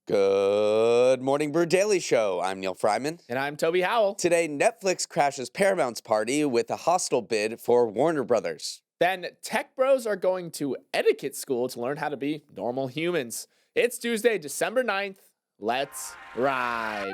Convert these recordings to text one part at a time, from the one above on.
Good morning, Brew Daily Show. I'm Neal Freyman. And I'm Toby Howell. Today, Netflix crashes Paramount's party with a hostile bid for Warner Brothers. Then tech bros are going to etiquette school to learn how to be normal humans. It's Tuesday, December 9th. Let's ride.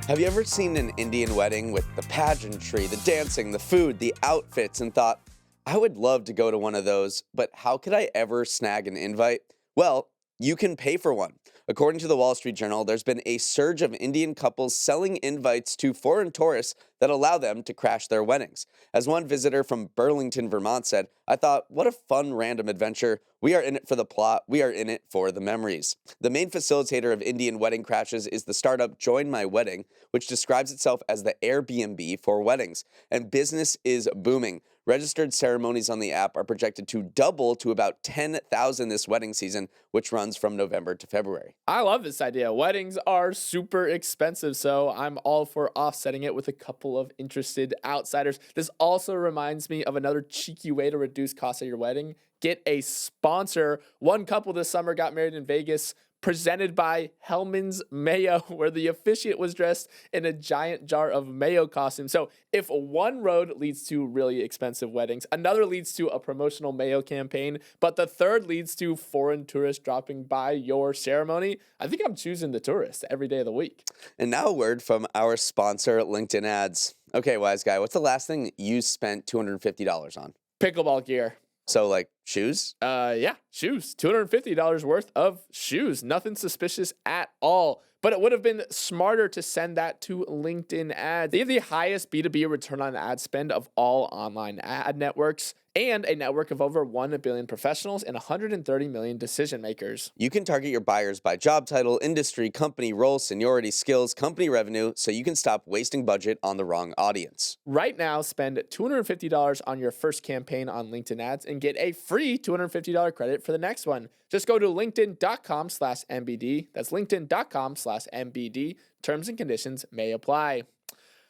Have you ever seen an Indian wedding with the pageantry, the dancing, the food, the outfits, and thought, I would love to go to one of those, but how could I ever snag an invite? Well, you can pay for one. According to the Wall Street Journal, there's been a surge of Indian couples selling invites to foreign tourists that allow them to crash their weddings. As one visitor from Burlington, Vermont said, I thought, what a fun random adventure. We are in it for the plot. We are in it for the memories. The main facilitator of Indian wedding crashes is the startup Join My Wedding, which describes itself as the Airbnb for weddings. And business is booming. Registered ceremonies on the app are projected to double to about 10,000 this wedding season, which runs from November to February. I love this idea. Weddings are super expensive, so I'm all for offsetting it with a couple of interested outsiders. This also reminds me of another cheeky way to reduce costs at your wedding. Get a sponsor. One couple this summer got married in Vegas, presented by Hellman's Mayo, where the officiant was dressed in a giant jar of mayo costume. So if one road leads to really expensive weddings, another leads to a promotional mayo campaign, but the third leads to foreign tourists dropping by your ceremony, I think I'm choosing the tourist every day of the week. And now a word from our sponsor, LinkedIn Ads. Okay, wise guy, what's the last thing you spent $250 on? Pickleball gear. So, like, shoes? Yeah, shoes. $250 worth of shoes. Nothing suspicious at all. But it would have been smarter to send that to LinkedIn Ads. They have the highest B2B return on ad spend of all online ad networks and a network of over 1 billion professionals and 130 million decision makers. You can target your buyers by job title, industry, company, role, seniority, skills, company revenue, so you can stop wasting budget on the wrong audience. Right now, spend $250 on your first campaign on LinkedIn Ads and get a free $250 credit for the next one. Just go to linkedin.com/MBD. That's linkedin.com/MBD. Terms and conditions may apply.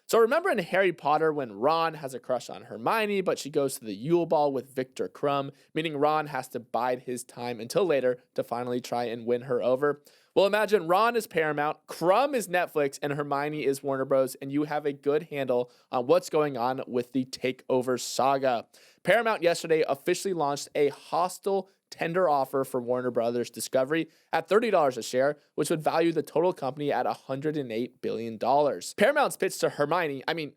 So remember in Harry Potter when Ron has a crush on Hermione, but she goes to the Yule Ball with Victor Crumb, meaning Ron has to bide his time until later to finally try and win her over? Well, imagine Ron is Paramount, Crumb is Netflix, and Hermione is Warner Bros., and you have a good handle on what's going on with the takeover saga. Paramount yesterday officially launched a hostile tender offer for Warner Brothers Discovery at $30 a share, which would value the total company at $108 billion. Paramount's pitch to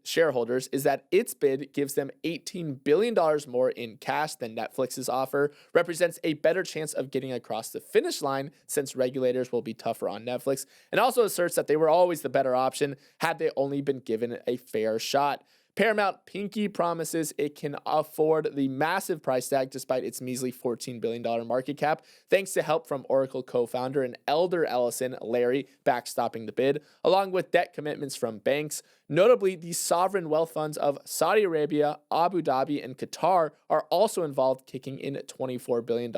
shareholders, is that its bid gives them $18 billion more in cash than Netflix's offer, represents a better chance of getting across the finish line since regulators will be tougher on Netflix, and also asserts that they were always the better option had they only been given a fair shot. Paramount pinky promises it can afford the massive price tag despite its measly $14 billion market cap, thanks to help from Oracle co-founder and elder Ellison, Larry, backstopping the bid, along with debt commitments from banks. Notably, the sovereign wealth funds of Saudi Arabia, Abu Dhabi, and Qatar are also involved, kicking in $24 billion,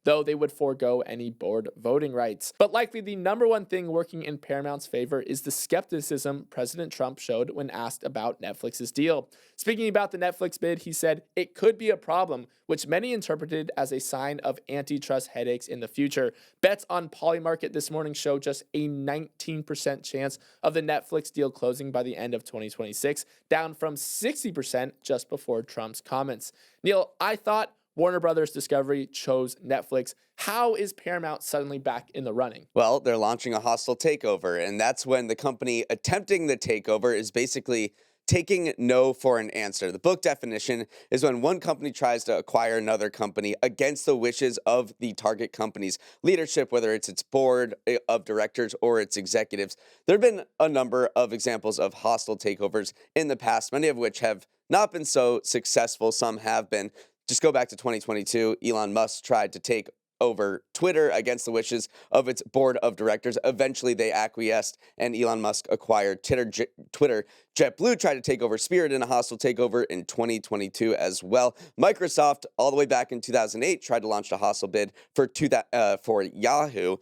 though they would forego any board voting rights. But likely the number one thing working in Paramount's favor is the skepticism President Trump showed when asked about Netflix's deal. Speaking about the Netflix bid, he said it could be a problem, which many interpreted as a sign of antitrust headaches in the future. Bets on Polymarket this morning show just a 19% chance of the Netflix deal closing by the end of 2026, down from 60% just before Trump's comments. Neal, I thought Warner Brothers Discovery chose Netflix. How is Paramount suddenly back in the running? Well, they're launching a hostile takeover, and that's when the company attempting the takeover is basically taking no for an answer. The book definition is when one company tries to acquire another company against the wishes of the target company's leadership, whether it's its board of directors or its executives. There have been a number of examples of hostile takeovers in the past, many of which have not been so successful. Some have been. Just go back to 2022. Elon Musk tried to take over Twitter against the wishes of its board of directors. Eventually, they acquiesced, and Elon Musk acquired Twitter. JetBlue tried to take over Spirit in a hostile takeover in 2022 as well. Microsoft, all the way back in 2008, tried to launch a hostile bid for Yahoo.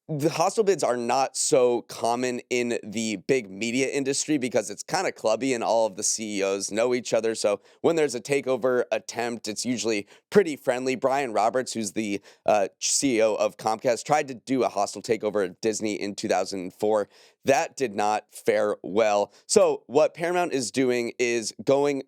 the hostile bids are not so common in the big media industry because it's kind of clubby and all of the CEOs know each other. So when there's a takeover attempt, it's usually pretty friendly. Brian Roberts, who's the CEO of Comcast, tried to do a hostile takeover at Disney in 2004. That did not fare well. So what Paramount is doing is trying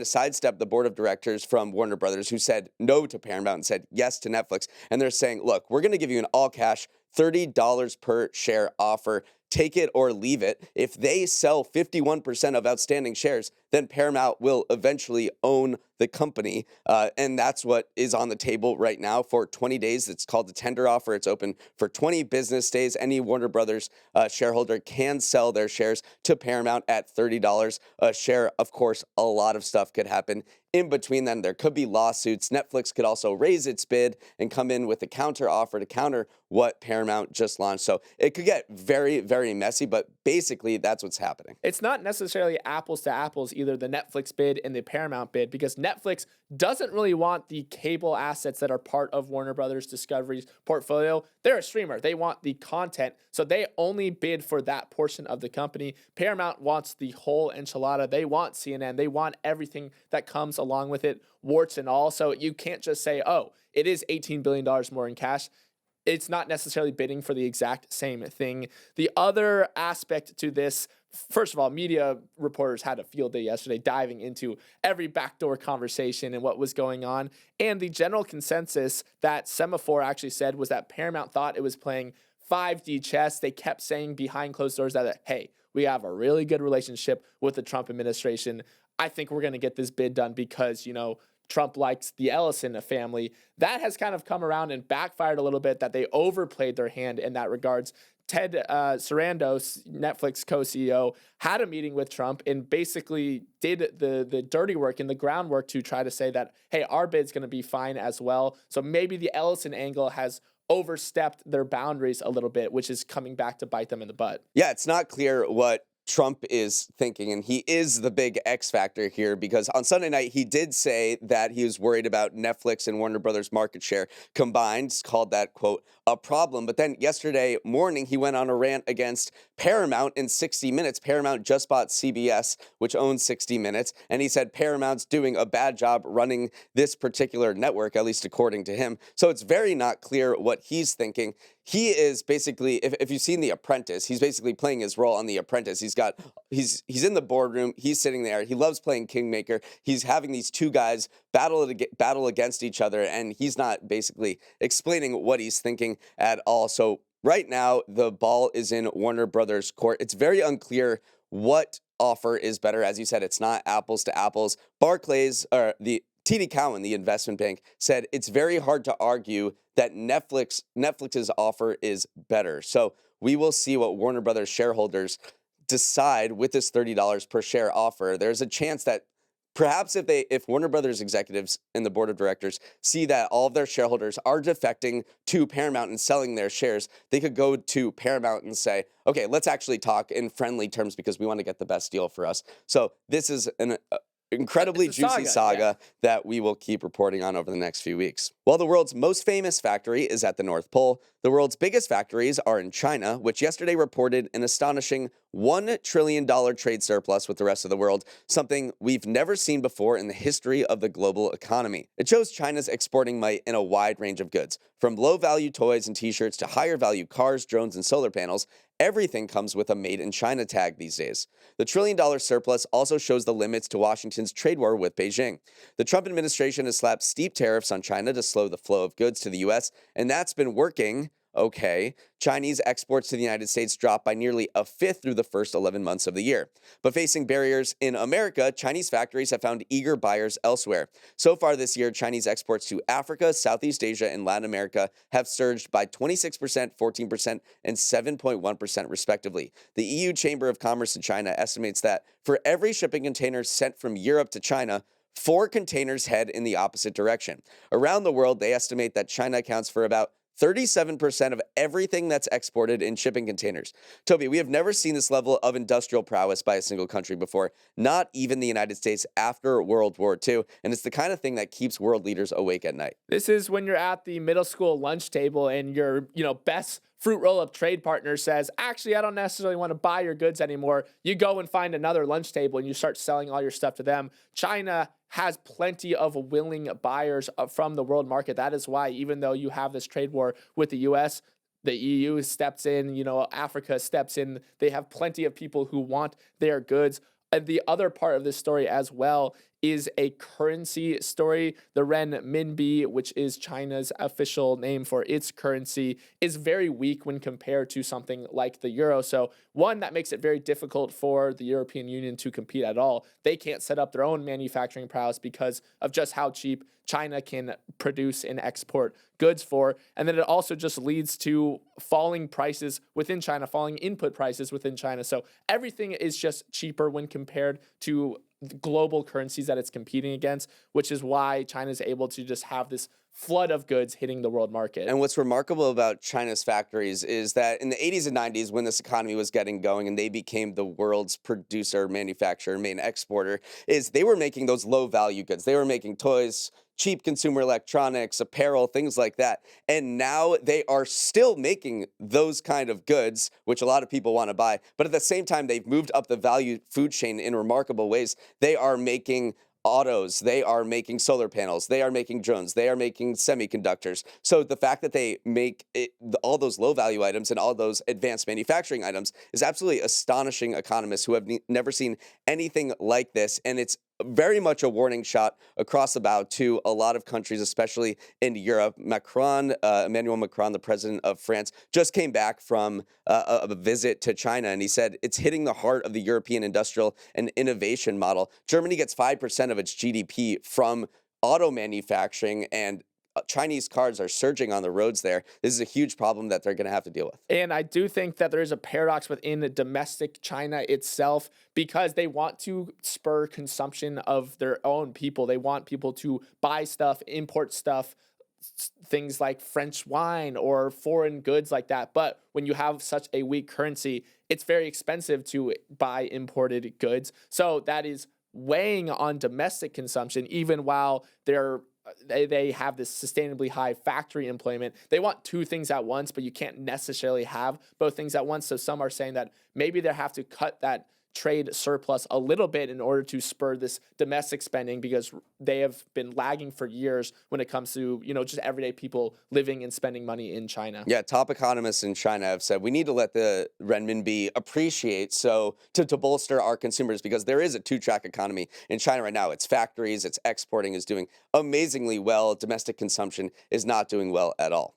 to sidestep the board of directors from Warner Brothers, who said no to Paramount and said yes to Netflix. And they're saying, look, we're going to give you an all cash $30 per share offer. Take it or leave it. If they sell 51% of outstanding shares, then Paramount will eventually own the company. And that's what is on the table right now for 20 days. It's called the tender offer. It's open for 20 business days. Any Warner Brothers shareholder can sell their shares to Paramount at $30 a share. Of course, a lot of stuff could happen in between then. There could be lawsuits. Netflix could also raise its bid and come in with a counter offer to counter what Paramount just launched. So it could get very, very messy, but basically that's what's happening. It's not necessarily apples to apples, either the Netflix bid and the Paramount bid, because Netflix doesn't really want the cable assets that are part of Warner Brothers Discovery's portfolio. They're a streamer. They want the content, so they only bid for that portion of the company. Paramount wants the whole enchilada. They want CNN. They want everything that comes along with it, warts and all. So you can't just say, oh, it is $18 billion more in cash. It's not necessarily bidding for the exact same thing. The other aspect to this, first of all, media reporters had a field day yesterday diving into every backdoor conversation and what was going on. And the general consensus that Semaphore actually said was that Paramount thought it was playing 5D chess. They kept saying behind closed doors that, hey, we have a really good relationship with the Trump administration. I think we're going to get this bid done because, Trump likes the Ellison family. That has kind of come around and backfired a little bit, that they overplayed their hand in that regards. Ted Sarandos, Netflix co-CEO, had a meeting with Trump and basically did the dirty work and the groundwork to try to say that, hey, our bid's going to be fine as well. So maybe the Ellison angle has overstepped their boundaries a little bit, which is coming back to bite them in the butt. Yeah, it's not clear what Trump is thinking, and he is the big X factor here because on Sunday night, he did say that he was worried about Netflix and Warner Brothers market share combined, called that, quote, a problem. But then yesterday morning, he went on a rant against Paramount in 60 Minutes. Paramount just bought CBS, which owns 60 Minutes, and he said Paramount's doing a bad job running this particular network, at least according to him. So it's very not clear what he's thinking. He is basically, if you've seen The Apprentice, he's basically playing his role on The Apprentice. He's in the boardroom. He's sitting there. He loves playing Kingmaker. He's having these two guys battle against each other, and he's not basically explaining what he's thinking at all. So right now, the ball is in Warner Brothers' court. It's very unclear what offer is better. As you said, it's not apples to apples. Barclays, or the TD Cowen, the investment bank, said it's very hard to argue that Netflix's offer is better. So we will see what Warner Brothers shareholders decide with this $30 per share offer. There's a chance that perhaps if Warner Brothers executives and the board of directors see that all of their shareholders are defecting to Paramount and selling their shares, they could go to Paramount and say, okay, let's actually talk in friendly terms because we want to get the best deal for us. So this is an incredibly juicy saga that we will keep reporting on over the next few weeks. While the world's most famous factory is at the North Pole, the world's biggest factories are in China, which yesterday reported an astonishing $1 trillion trade surplus with the rest of the world, something we've never seen before in the history of the global economy. It shows China's exporting might in a wide range of goods, from low-value toys and t-shirts to higher-value cars, drones, and solar panels. Everything comes with a Made in China tag these days. The $1 trillion surplus also shows the limits to Washington's trade war with Beijing. The Trump administration has slapped steep tariffs on China to slow the flow of goods to the U.S., and that's been working. Okay, Chinese exports to the United States dropped by nearly a fifth through the first 11 months of the year. But facing barriers in America, Chinese factories have found eager buyers elsewhere. So far this year, Chinese exports to Africa, Southeast Asia, and Latin America have surged by 26%, 14%, and 7.1% respectively. The EU Chamber of Commerce in China estimates that for every shipping container sent from Europe to China, 4 containers head in the opposite direction. Around the world, they estimate that China accounts for about 37% of everything that's exported in shipping containers. Toby, we have never seen this level of industrial prowess by a single country before, not even the United States after World War II, and it's the kind of thing that keeps world leaders awake at night. This is when you're at the middle school lunch table and your, best fruit roll-up trade partner says, actually, I don't necessarily want to buy your goods anymore, you go and find another lunch table and you start selling all your stuff to them. China has plenty of willing buyers from the world market. That is why, even though you have this trade war with the US, the EU steps in, Africa steps in. They have plenty of people who want their goods. And the other part of this story as well is a currency story. The renminbi, which is China's official name for its currency, is very weak when compared to something like the euro. So one, that makes it very difficult for the European Union to compete at all. They can't set up their own manufacturing prowess because of just how cheap China can produce and export goods for. And then it also just leads to falling prices within China, falling input prices within China. So everything is just cheaper when compared to global currencies that it's competing against, which is why China is able to just have this flood of goods hitting the world market. And what's remarkable about China's factories is that in the 80s and 90s, when this economy was getting going and they became the world's producer, manufacturer, main exporter, is they were making those low value goods. They were making toys, cheap consumer electronics, apparel, things like that. And now they are still making those kind of goods, which a lot of people want to buy. But at the same time, they've moved up the value food chain in remarkable ways. They are making autos, they are making solar panels, they are making drones, they are making semiconductors. So the fact that they make all those low value items and all those advanced manufacturing items is absolutely astonishing. Economists who have never seen anything like this. And it's very much a warning shot across the bow to a lot of countries, especially in Europe. Emmanuel Macron, the president of France, just came back from a visit to China, and he said it's hitting the heart of the European industrial and innovation model. Germany gets 5% of its GDP from auto manufacturing, and Chinese cars are surging on the roads there. This is a huge problem that they're going to have to deal with. And I do think that there is a paradox within the domestic China itself, because they want to spur consumption of their own people. They want people to buy stuff, import stuff, things like French wine or foreign goods like that. But when you have such a weak currency, it's very expensive to buy imported goods. So that is weighing on domestic consumption, even while they have this sustainably high factory employment. They want two things at once, but you can't necessarily have both things at once. So some are saying that maybe they have to cut that trade surplus a little bit in order to spur this domestic spending, because they have been lagging for years when it comes to, just everyday people living and spending money in China. Yeah, top economists in China have said we need to let the renminbi appreciate so to bolster our consumers, because there is a two-track economy in China right now. It's factories, it's exporting is doing amazingly well. Domestic consumption is not doing well at all.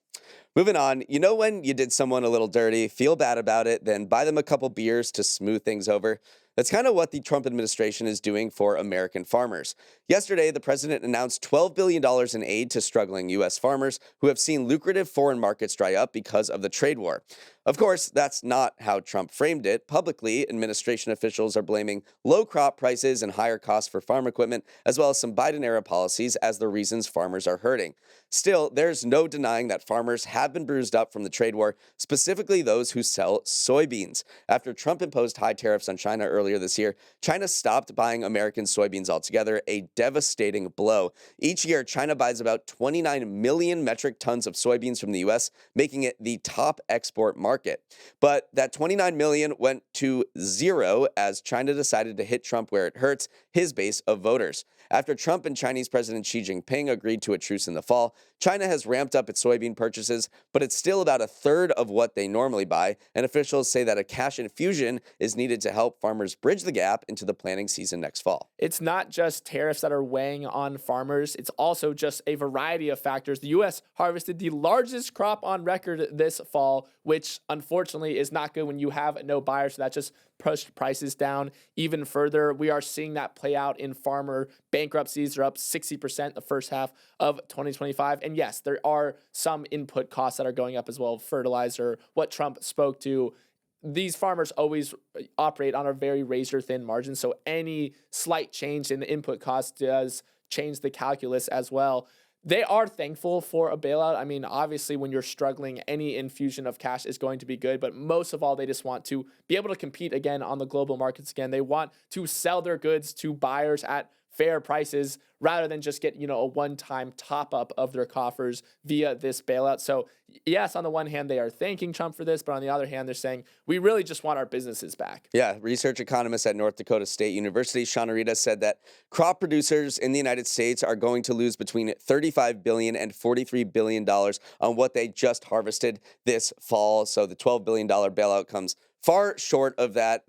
Moving on, when you did someone a little dirty, feel bad about it, then buy them a couple beers to smooth things over? That's kind of what the Trump administration is doing for American farmers. Yesterday, the president announced $12 billion in aid to struggling U.S. farmers who have seen lucrative foreign markets dry up because of the trade war. Of course, that's not how Trump framed it. Publicly, administration officials are blaming low crop prices and higher costs for farm equipment, as well as some Biden-era policies, as the reasons farmers are hurting. Still, there's no denying that farmers have been bruised up from the trade war, specifically those who sell soybeans. After Trump imposed high tariffs on China earlier this year, China stopped buying American soybeans altogether, a devastating blow. Each year, China buys about 29 million metric tons of soybeans from the U.S., making it the top export market. But that 29 million went to zero as China decided to hit Trump where it hurts, his base of voters. After Trump and Chinese President Xi Jinping agreed to a truce in the fall, China has ramped up its soybean purchases, but it's still about a third of what they normally buy, and officials say that a cash infusion is needed to help farmers bridge the gap into the planting season next fall. It's not just tariffs that are weighing on farmers. It's also just a variety of factors. The U.S. harvested the largest crop on record this fall, which unfortunately is not good when you have no buyers. So that just pushed prices down even further. We are seeing that play out in farmer bankruptcies. They're up 60% the first half of 2025. And yes, there are some input costs that are going up as well. Fertilizer, what Trump spoke to. These farmers always operate on a very razor-thin margin, so any slight change in the input cost does change the calculus as well. They are thankful for a bailout. I mean, obviously, when you're struggling, any infusion of cash is going to be good, but most of all, they just want to be able to compete again on the global markets again. They want to sell their goods to buyers at fair prices rather than just get, a one-time top up of their coffers via this bailout. So yes, on the one hand, they are thanking Trump for this, but on the other hand, they're saying, we really just want our businesses back. Yeah, research economist at North Dakota State University, Shauna Rita, said that crop producers in the United States are going to lose between $35 billion and $43 billion on what they just harvested this fall. So the $12 billion bailout comes far short of that.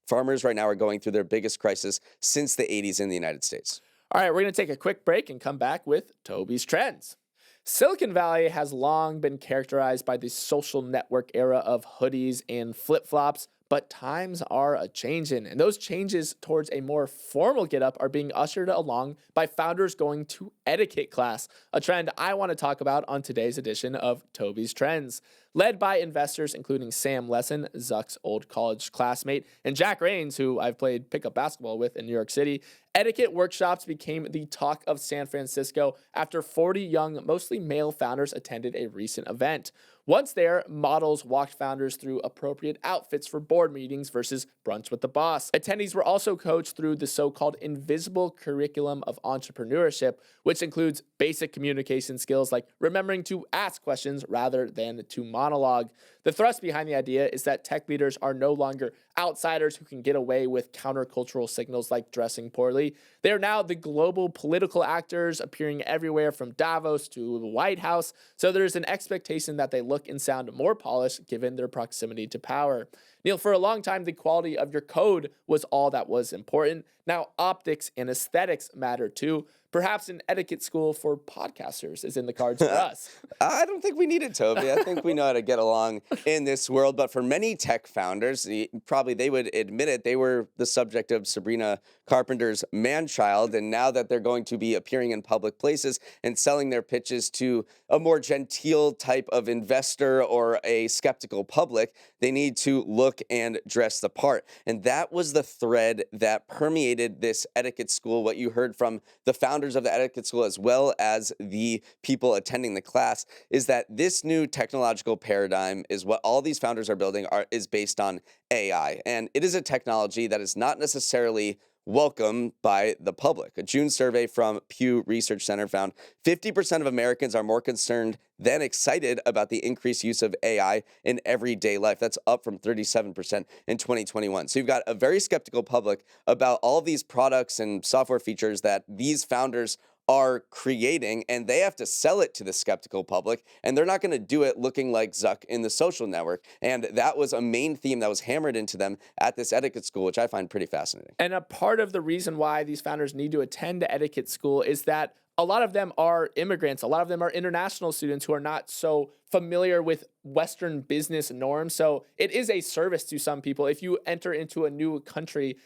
Farmers right now are going through their biggest crisis since the 80s in the United States. All right, we're going to take a quick break and come back with Toby's Trends. Silicon Valley has long been characterized by the social network era of hoodies and flip-flops, but times are a-changin', and those changes towards a more formal getup are being ushered along by founders going to etiquette class, a trend I want to talk about on today's edition of Toby's Trends. Led by investors including Sam Lessin, Zuck's old college classmate, and Jack Rains, who I've played pickup basketball with in New York City, etiquette workshops became the talk of San Francisco after 40 young, mostly male founders attended a recent event. Once there, models walked founders through appropriate outfits for board meetings versus brunch with the boss. Attendees were also coached through the so-called invisible curriculum of entrepreneurship, which includes basic communication skills like remembering to ask questions rather than to monologue. The thrust behind the idea is that tech leaders are no longer outsiders who can get away with countercultural signals like dressing poorly. They are now the global political actors appearing everywhere from Davos to the White House, so there's an expectation that they look and sound more polished given their proximity to power. Neal, for a long time, the quality of your code was all that was important. Now, optics and aesthetics matter too. Perhaps an etiquette school for podcasters is in the cards for us. I don't think we need it, Toby. I think we know how to get along in this world. But for many tech founders, probably they would admit it, they were the subject of Sabrina Carpenter's man-child. And now that they're going to be appearing in public places and selling their pitches to a more genteel type of investor or a skeptical public, they need to look and dress the part. And that was the thread that permeated this etiquette school, what you heard from the founders of the etiquette school as well as the people attending the class, is that this new technological paradigm is what all these founders are building is based on AI. And it is a technology that is not necessarily welcome by the public. A June survey from Pew Research Center found 50% of Americans are more concerned than excited about the increased use of AI in everyday life. That's up from 37% in 2021. So you've got a very skeptical public about all of these products and software features that these founders are creating, and they have to sell it to the skeptical public, and they're not going to do it looking like Zuck in the social network. And that was a main theme that was hammered into them at this etiquette school, which I find pretty fascinating. And a part of the reason why these founders need to attend the etiquette school is that a lot of them are immigrants. A lot of them are international students who are not so familiar with Western business norms. So it is a service to some people. If you enter into a new country,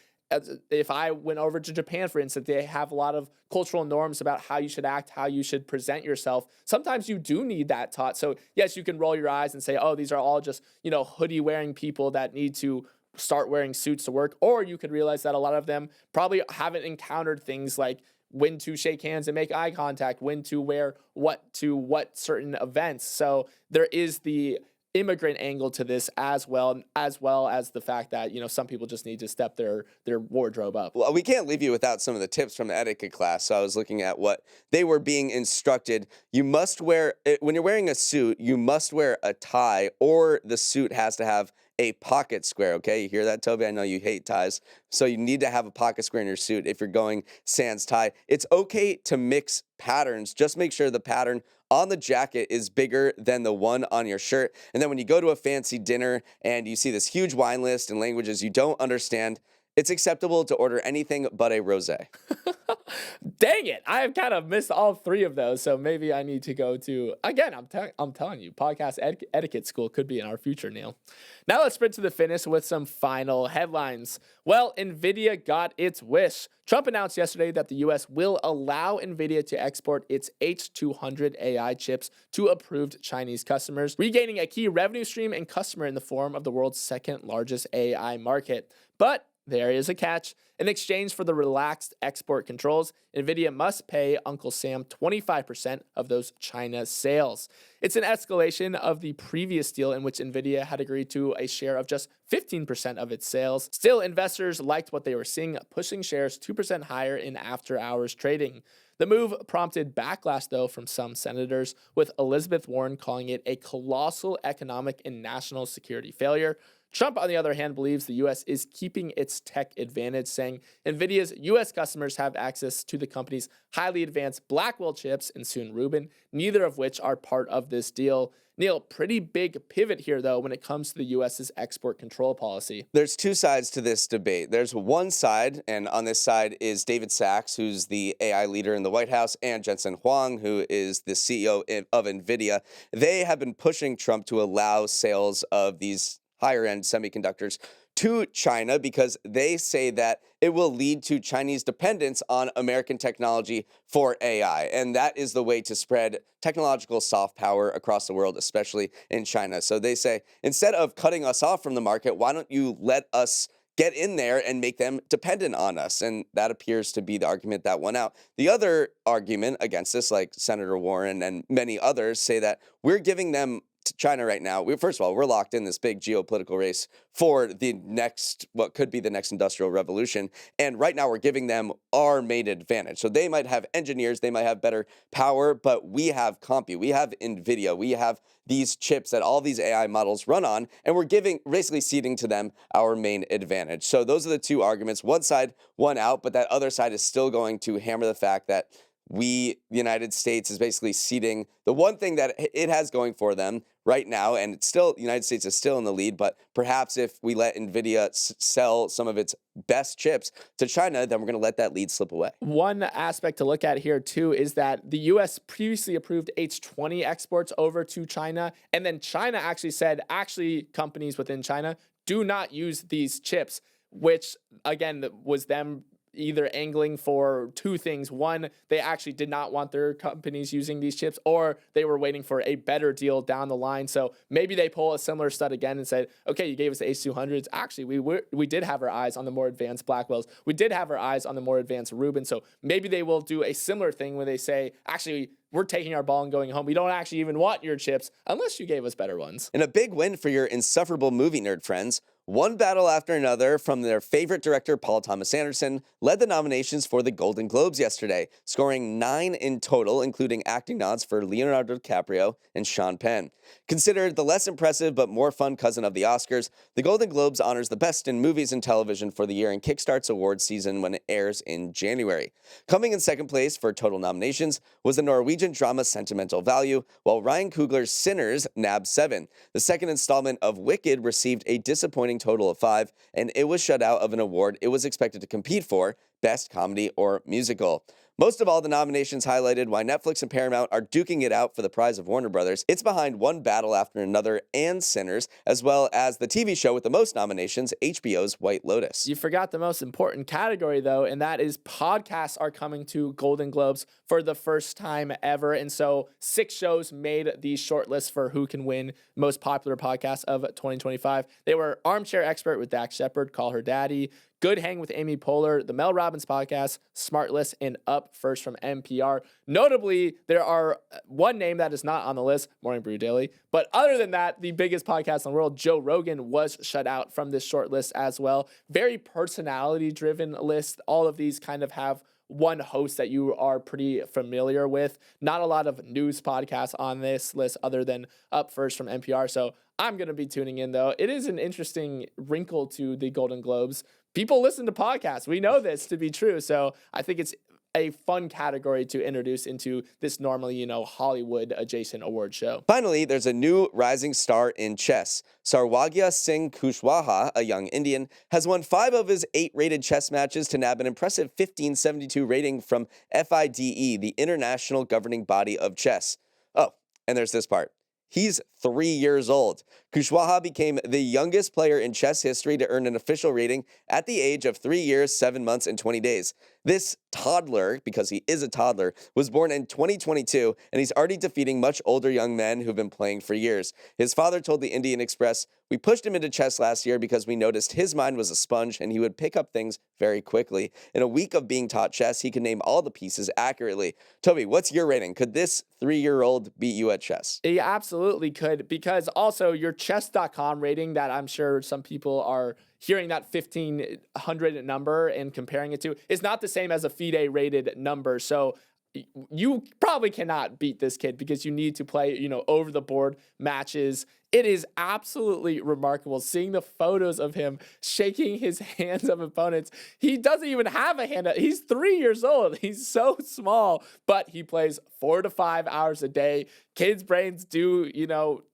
if I went over to Japan, for instance, they have a lot of cultural norms about how you should act, how you should present yourself. Sometimes you do need that taught. So yes, you can roll your eyes and say, oh, these are all just, hoodie wearing people that need to start wearing suits to work. Or you could realize that a lot of them probably haven't encountered things like when to shake hands and make eye contact, when to wear what to what certain events. So there is the immigrant angle to this as well as the fact that, some people just need to step their wardrobe up. Well, we can't leave you without some of the tips from the etiquette class. So I was looking at what they were being instructed. You must wear, when you're wearing a suit, you must wear a tie, or the suit has to have a pocket square. Okay, you hear that, Toby? I know you hate ties. So you need to have a pocket square in your suit if you're going sans tie. It's okay to mix patterns. Just make sure the pattern on the jacket is bigger than the one on your shirt. And then when you go to a fancy dinner and you see this huge wine list in languages you don't understand, it's acceptable to order anything but a rosé. Dang it. I've kind of missed all three of those. So maybe I need to go to, again, I'm telling you, podcast etiquette school could be in our future, Neal. Now let's sprint to the finish with some final headlines. Well, NVIDIA got its wish. Trump announced yesterday that the U.S. will allow NVIDIA to export its H200 AI chips to approved Chinese customers, regaining a key revenue stream and customer in the form of the world's second largest AI market. But there is a catch. In exchange for the relaxed export controls, NVIDIA must pay Uncle Sam 25% of those China sales. It's an escalation of the previous deal in which NVIDIA had agreed to a share of just 15% of its sales. Still, investors liked what they were seeing, pushing shares 2% higher in after-hours trading. The move prompted backlash, though, from some senators, with Elizabeth Warren calling it a colossal economic and national security failure. Trump, on the other hand, believes the U.S. is keeping its tech advantage, saying NVIDIA's U.S. customers have access to the company's highly advanced Blackwell chips and soon Rubin, neither of which are part of this deal. Neal, pretty big pivot here, though, when it comes to the U.S.'s export control policy. There's two sides to this debate. There's one side, and on this side is David Sachs, who's the AI leader in the White House, and Jensen Huang, who is the CEO of NVIDIA. They have been pushing Trump to allow sales of these higher-end semiconductors to China because they say that it will lead to Chinese dependence on American technology for AI. And that is the way to spread technological soft power across the world, especially in China. So they say, instead of cutting us off from the market, why don't you let us get in there and make them dependent on us? And that appears to be the argument that won out. The other argument against this, like Senator Warren and many others, say that we're giving them to China right now. First of all, we're locked in this big geopolitical race for the next, what could be the next industrial revolution. And right now we're giving them our main advantage. So they might have engineers, they might have better power, but we have compute, we have NVIDIA, we have these chips that all these AI models run on, and we're basically ceding to them our main advantage. So those are the two arguments. One side won out, but that other side is still going to hammer the fact that the United States is basically ceding the one thing that it has going for them right now, and it's still, the United States is still in the lead, but perhaps if we let NVIDIA sell some of its best chips to China, then we're going to let that lead slip away. One aspect to look at here, too, is that the U.S. previously approved H20 exports over to China, and then China actually said, companies within China do not use these chips, which, again, was them either angling for two things. One, they actually did not want their companies using these chips, or they were waiting for a better deal down the line. So maybe they pull a similar stud again and said, okay, you gave us the H200s. Actually, we did have our eyes on the more advanced Blackwells. We did have our eyes on the more advanced Rubin. So maybe they will do a similar thing where they say, actually, we're taking our ball and going home. We don't actually even want your chips unless you gave us better ones. And a big win for your insufferable movie nerd friends. One battle after another from their favorite director, Paul Thomas Anderson, led the nominations for the Golden Globes yesterday, scoring 9 in total, including acting nods for Leonardo DiCaprio and Sean Penn. Considered the less impressive but more fun cousin of the Oscars, the Golden Globes honors the best in movies and television for the year and kickstarts awards season when it airs in January. Coming in second place for total nominations was the Norwegian drama Sentimental Value, while Ryan Coogler's Sinners nabbed 7. The second installment of Wicked received a disappointing total of 5, and it was shut out of an award it was expected to compete for, Best Comedy or Musical. Most of all, the nominations highlighted why Netflix and Paramount are duking it out for the prize of Warner Brothers. It's behind One Battle After Another and Sinners, as well as the TV show with the most nominations, HBO's White Lotus. You forgot the most important category, though, and that is podcasts are coming to Golden Globes for the first time ever. And so 6 shows made the shortlist for who can win most popular podcast of 2025. They were Armchair Expert with Dax Shepard, Call Her Daddy, Good Hang with Amy Poehler, the Mel Robbins Podcast, Smartless, and Up First from NPR. Notably, there are one name that is not on the list, Morning Brew Daily. But other than that, the biggest podcast in the world, Joe Rogan, was shut out from this short list as well. Very personality-driven list. All of these kind of have one host that you are pretty familiar with. Not a lot of news podcasts on this list other than Up First from NPR. So I'm going to be tuning in, though. It is an interesting wrinkle to the Golden Globes. People listen to podcasts. We know this to be true. So I think it's a fun category to introduce into this normally, Hollywood adjacent award show. Finally, there's a new rising star in chess. Sarwagya Singh Kushwaha, a young Indian, has won 5 of his 8 rated chess matches to nab an impressive 1572 rating from FIDE, the international governing body of chess. Oh, and there's this part. He's 3 years old. Kushwaha became the youngest player in chess history to earn an official rating at the age of 3 years, 7 months, and 20 days. This toddler, because he is a toddler, was born in 2022, and he's already defeating much older young men who've been playing for years. His father told the Indian Express, "We pushed him into chess last year because we noticed his mind was a sponge and he would pick up things very quickly. In a week of being taught chess, he could name all the pieces accurately." Toby, what's your rating? Could this 3-year-old beat you at chess? He absolutely could, because also your chess.com rating that I'm sure some people are hearing that 1,500 number and comparing it to is not the same as a FIDE rated number. So you probably cannot beat this kid because you need to play, over the board matches. It is absolutely remarkable seeing the photos of him shaking his hands of opponents. He doesn't even have a hand. He's 3 years old. He's so small, but he plays 4 to 5 hours a day. Kids' brains do,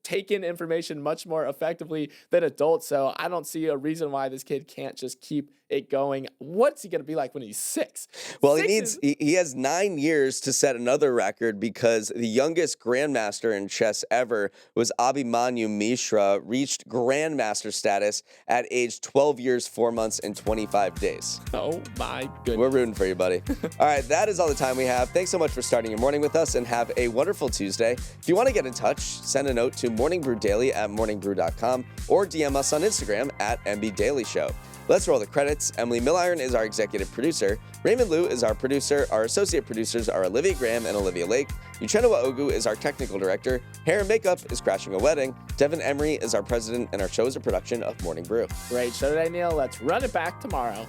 take in information much more effectively than adults. So I don't see a reason why this kid can't just keep it going. What's he going to be like when he's 6? Well, he has 9 years to set another record, because the youngest grandmaster in chess ever was Abhimanyu Mishra, reached grandmaster status at age 12 years, 4 months, and 25 days. Oh my goodness. We're rooting for you, buddy. All right, that is all the time we have. Thanks so much for starting your morning with us, and have a wonderful Tuesday. If you want to get in touch, send a note to morningbrew@morningbrew.com or DM us on Instagram @MBDailyShow. Let's roll the credits. Emily Milliron is our executive producer. Raymond Liu is our producer. Our associate producers are Olivia Graham and Olivia Lake. Uchenna Ogu is our technical director. Hair and makeup is Crashing a Wedding. Devin Emery is our president, and our show is a production of Morning Brew. Great show today, Neal. Let's run it back tomorrow.